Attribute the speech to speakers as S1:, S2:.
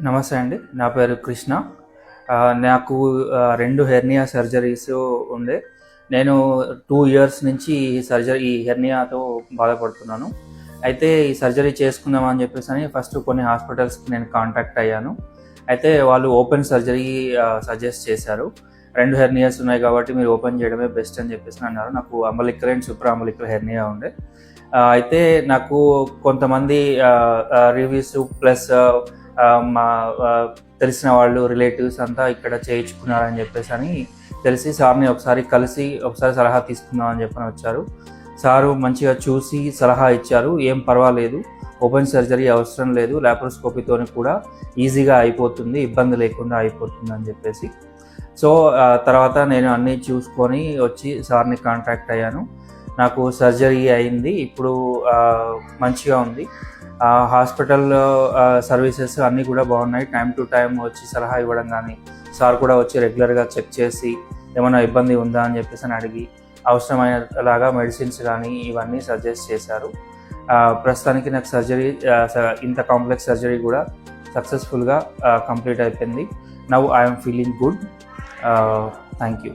S1: నమస్తే అండి. నా పేరు కృష్ణ. నాకు 2 హెర్నియా సర్జరీస్ ఉండే. నేను 2 ఇయర్స్ నుంచి ఈ హెర్నియాతో బాధపడుతున్నాను. అయితే ఈ సర్జరీ చేసుకుందాం అని చెప్పేసని ఫస్ట్ కొన్ని హాస్పిటల్స్‌కి నేను కాంటాక్ట్ అయ్యాను. అయితే వాళ్ళు ఓపెన్ సర్జరీ సజెస్ట్ చేశారు. 2 హెర్నియాస్ ఉన్నాయి కాబట్టి మీరు ఓపెన్ చేయడమే బెస్ట్ అని చెప్పేసి అన్నారు. నాకు umbilical and supra umbilical hernia ఉండే. అయితే నాకు కొంతమంది రివ్యూస్ ప్లస్ మా తెలిసిన వాళ్ళు రిలేటివ్స్ అంతా ఇక్కడ చేయించుకున్నారని చెప్పేసి తెలిసి సార్ని ఒకసారి సలహా తీసుకుందాం అని చెప్పని వచ్చారు. సారు మంచిగా చూసి సలహా ఇచ్చారు. ఏం పర్వాలేదు, ఓపెన్ సర్జరీ అవసరం లేదు, లాప్రోస్కోపీతో కూడా ఈజీగా అయిపోతుంది, ఇబ్బంది లేకుండా అయిపోతుంది అని చెప్పేసి. సో తర్వాత నేను అన్నీ చూసుకొని వచ్చి సార్ని కాంటాక్ట్ అయ్యాను. నాకు సర్జరీ అయింది. ఇప్పుడు మంచిగా ఉంది. హాస్పిటల్ సర్వీసెస్ అన్నీ కూడా బాగున్నాయి. టైం టు టైం వచ్చి సలహా ఇవ్వడం కానీ, సార్ కూడా వచ్చి రెగ్యులర్గా చెక్ చేసి ఏమైనా ఇబ్బంది ఉందా అని చెప్పేసి అడిగి అవసరమైనలాగా మెడిసిన్స్ కానీ ఇవన్నీ సజెస్ట్ చేశారు. ప్రస్తుతానికి నాకు సర్జరీ ఇంత కాంప్లెక్స్ సర్జరీ కూడా సక్సెస్ఫుల్గా కంప్లీట్ అయిపోయింది. Now I'm feeling good. Thank you.